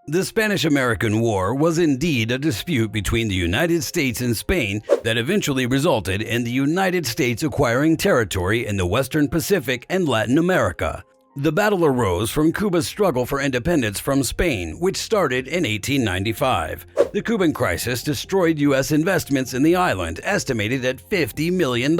The Spanish-American War was indeed a dispute between the United States and Spain that eventually resulted in the United States acquiring territory in the Western Pacific and Latin America. The battle arose from Cuba's struggle for independence from Spain, which started in 1895. The Cuban crisis destroyed U.S. investments in the island, estimated at $50 million,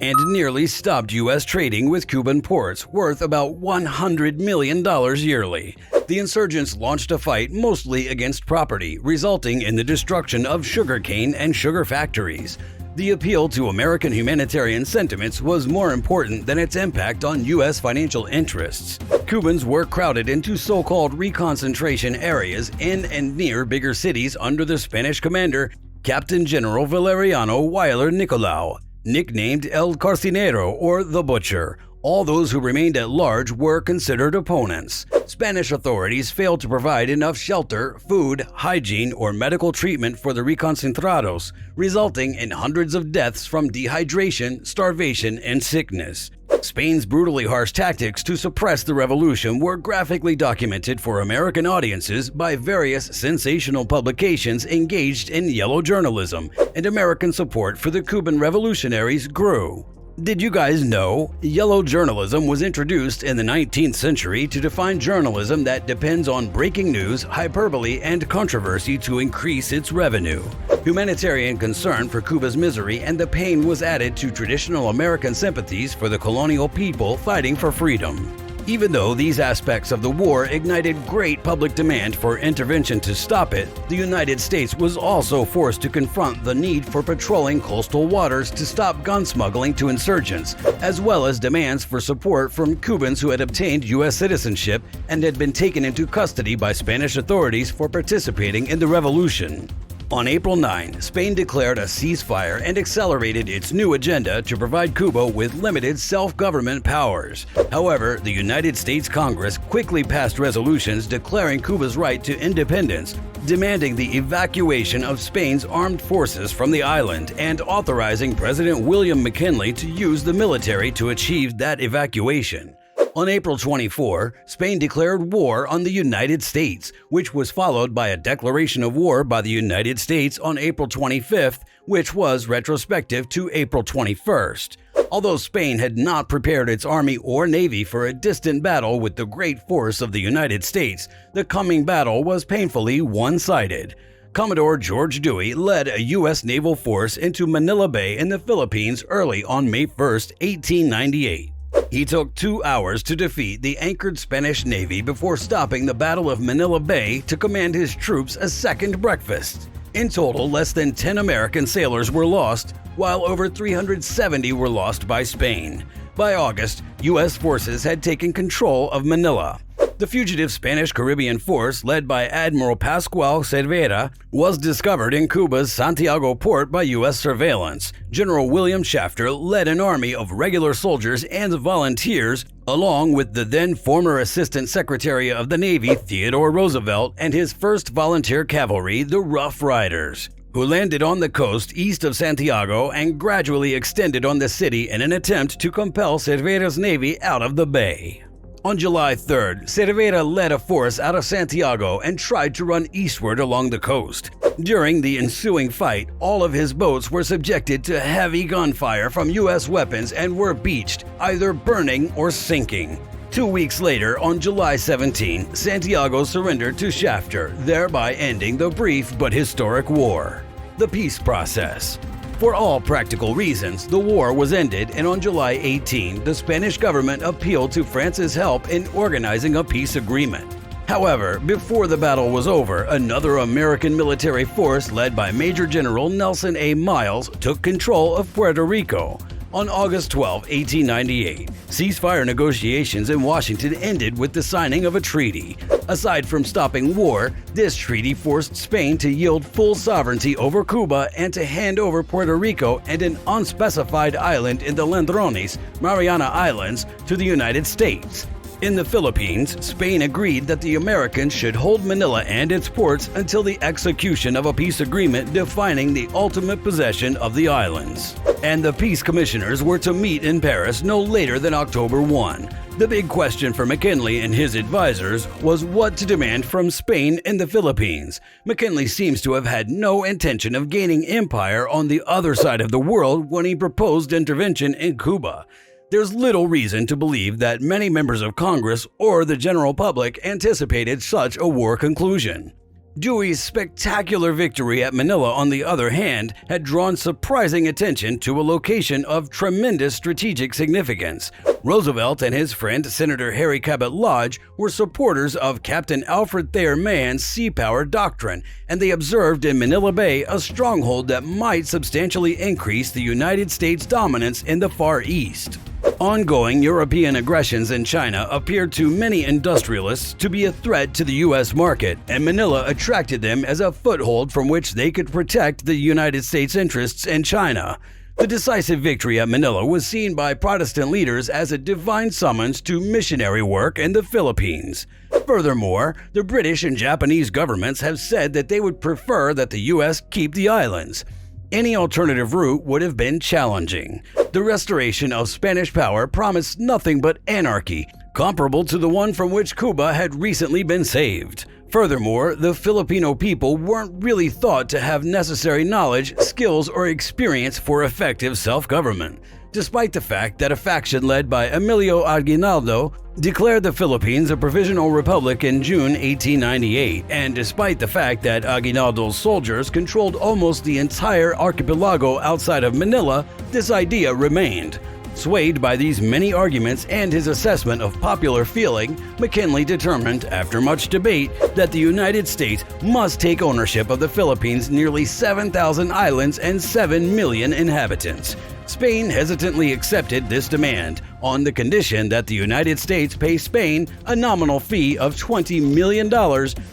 and nearly stopped U.S. trading with Cuban ports, worth about $100 million yearly. The insurgents launched a fight mostly against property, resulting in the destruction of sugarcane and sugar factories. The appeal to American humanitarian sentiments was more important than its impact on U.S. financial interests. Cubans were crowded into so-called reconcentration areas in and near bigger cities under the Spanish commander, Captain General Valeriano Weyler Nicolau, nicknamed El Carcinero or the Butcher. All those who remained at large were considered opponents. Spanish authorities failed to provide enough shelter, food, hygiene, or medical treatment for the reconcentrados, resulting in hundreds of deaths from dehydration, starvation, and sickness. Spain's brutally harsh tactics to suppress the revolution were graphically documented for American audiences by various sensational publications engaged in yellow journalism, and American support for the Cuban revolutionaries grew. Did you guys know? Yellow journalism was introduced in the 19th century to define journalism that depends on breaking news, hyperbole, and controversy to increase its revenue. Humanitarian concern for Cuba's misery and the pain was added to traditional American sympathies for the colonial people fighting for freedom. Even though these aspects of the war ignited great public demand for intervention to stop it, the United States was also forced to confront the need for patrolling coastal waters to stop gun smuggling to insurgents, as well as demands for support from Cubans who had obtained U.S. citizenship and had been taken into custody by Spanish authorities for participating in the revolution. On April 9, Spain declared a ceasefire and accelerated its new agenda to provide Cuba with limited self-government powers. However, the United States Congress quickly passed resolutions declaring Cuba's right to independence, demanding the evacuation of Spain's armed forces from the island, and authorizing President William McKinley to use the military to achieve that evacuation. On April 24, Spain declared war on the United States, which was followed by a declaration of war by the United States on April 25th, which was retrospective to April 21st. Although Spain had not prepared its army or navy for a distant battle with the great force of the United States, the coming battle was painfully one-sided. Commodore George Dewey led a U.S. naval force into Manila Bay in the Philippines early on May 1, 1898. He took 2 hours to defeat the anchored Spanish Navy before stopping the Battle of Manila Bay to command his troops a second breakfast. In total, less than 10 American sailors were lost, while over 370 were lost by Spain. By August, U.S. forces had taken control of Manila. The fugitive Spanish Caribbean force, led by Admiral Pascual Cervera, was discovered in Cuba's Santiago port by U.S. surveillance. General William Shafter led an army of regular soldiers and volunteers, along with the then former Assistant Secretary of the Navy Theodore Roosevelt and his first volunteer cavalry, the Rough Riders, who landed on the coast east of Santiago and gradually extended on the city in an attempt to compel Cervera's navy out of the bay. On July 3rd, Cervera led a force out of Santiago and tried to run eastward along the coast. During the ensuing fight, all of his boats were subjected to heavy gunfire from U.S. weapons and were beached, either burning or sinking. 2 weeks later, on July 17, Santiago surrendered to Shafter, thereby ending the brief but historic war. The peace process. For all practical reasons, the war was ended, and on July 18, the Spanish government appealed to France's help in organizing a peace agreement. However, before the battle was over, another American military force led by Major General Nelson A. Miles took control of Puerto Rico. On August 12, 1898, ceasefire negotiations in Washington ended with the signing of a treaty. Aside from stopping war, this treaty forced Spain to yield full sovereignty over Cuba and to hand over Puerto Rico and an unspecified island in the Landrones, Mariana Islands, to the United States. In the Philippines, Spain agreed that the Americans should hold Manila and its ports until the execution of a peace agreement defining the ultimate possession of the islands. And the peace commissioners were to meet in Paris no later than October 1. The big question for McKinley and his advisors was what to demand from Spain in the Philippines. McKinley seems to have had no intention of gaining empire on the other side of the world when he proposed intervention in Cuba. There's little reason to believe that many members of Congress or the general public anticipated such a war conclusion. Dewey's spectacular victory at Manila, on the other hand, had drawn surprising attention to a location of tremendous strategic significance. Roosevelt and his friend Senator Harry Cabot Lodge were supporters of Captain Alfred Thayer Mann's sea power doctrine, and they observed in Manila Bay a stronghold that might substantially increase the United States' dominance in the Far East. Ongoing European aggressions in China appeared to many industrialists to be a threat to the U.S. market, and Manila attracted them as a foothold from which they could protect the United States' interests in China. The decisive victory at Manila was seen by Protestant leaders as a divine summons to missionary work in the Philippines. Furthermore, the British and Japanese governments have said that they would prefer that the U.S. keep the islands. Any alternative route would have been challenging. The restoration of Spanish power promised nothing but anarchy, comparable to the one from which Cuba had recently been saved. Furthermore, the Filipino people weren't really thought to have necessary knowledge, skills, or experience for effective self-government, despite the fact that a faction led by Emilio Aguinaldo declared the Philippines a provisional republic in June 1898, and despite the fact that Aguinaldo's soldiers controlled almost the entire archipelago outside of Manila, this idea remained. Swayed by these many arguments and his assessment of popular feeling, McKinley determined, after much debate, that the United States must take ownership of the Philippines' nearly 7,000 islands and 7 million inhabitants. Spain hesitantly accepted this demand, on the condition that the United States pay Spain a nominal fee of $20 million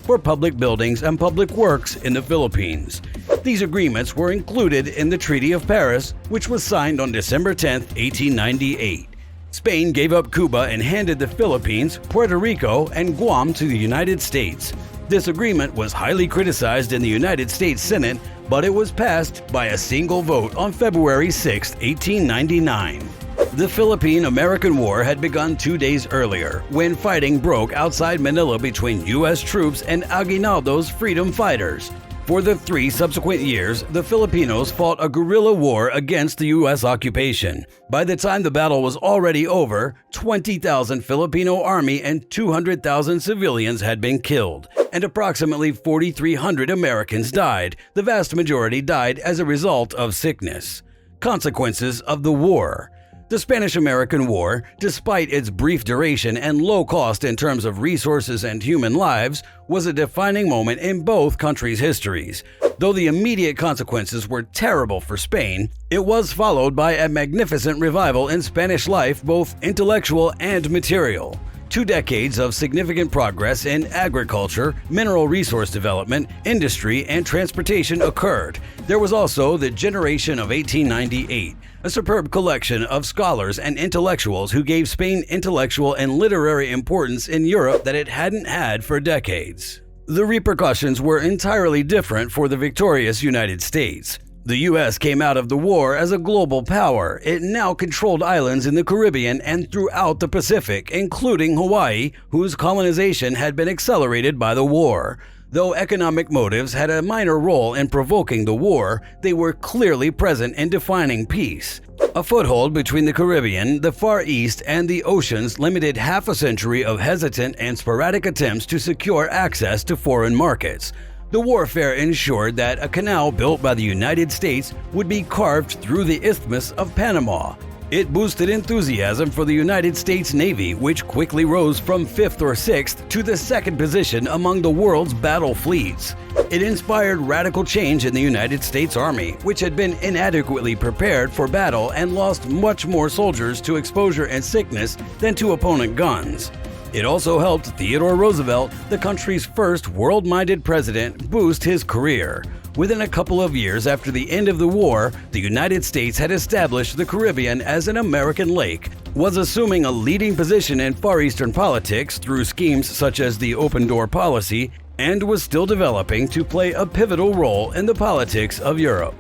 for public buildings and public works in the Philippines. These agreements were included in the Treaty of Paris, which was signed on December 10, 1898. Spain gave up Cuba and handed the Philippines, Puerto Rico, and Guam to the United States. This agreement was highly criticized in the United States Senate, but it was passed by a single vote on February 6, 1899. The Philippine-American War had begun 2 days earlier, when fighting broke outside Manila between U.S. troops and Aguinaldo's freedom fighters. For the 3 subsequent years, the Filipinos fought a guerrilla war against the U.S. occupation. By the time the battle was already over, 20,000 Filipino army and 200,000 civilians had been killed, and approximately 4,300 Americans died. The vast majority died as a result of sickness. Consequences of the war. The Spanish-American War, despite its brief duration and low cost in terms of resources and human lives, was a defining moment in both countries' histories. Though the immediate consequences were terrible for Spain, it was followed by a magnificent revival in Spanish life, both intellectual and material. 2 decades of significant progress in agriculture, mineral resource development, industry, and transportation occurred. There was also the Generation of 1898, a superb collection of scholars and intellectuals who gave Spain intellectual and literary importance in Europe that it hadn't had for decades. The repercussions were entirely different for the victorious United States. The U.S. came out of the war as a global power. It now controlled islands in the Caribbean and throughout the Pacific, including Hawaii, whose colonization had been accelerated by the war. Though economic motives had a minor role in provoking the war, they were clearly present in defining peace. A foothold between the Caribbean, the Far East, and the oceans limited half a century of hesitant and sporadic attempts to secure access to foreign markets. The warfare ensured that a canal built by the United States would be carved through the Isthmus of Panama. It boosted enthusiasm for the United States Navy, which quickly rose from 5th or 6th to the 2nd position among the world's battle fleets. It inspired radical change in the United States Army, which had been inadequately prepared for battle and lost much more soldiers to exposure and sickness than to opponent guns. It also helped Theodore Roosevelt, the country's first world-minded president, boost his career. Within a couple of years after the end of the war, the United States had established the Caribbean as an American lake, was assuming a leading position in Far Eastern politics through schemes such as the Open Door policy, and was still developing to play a pivotal role in the politics of Europe.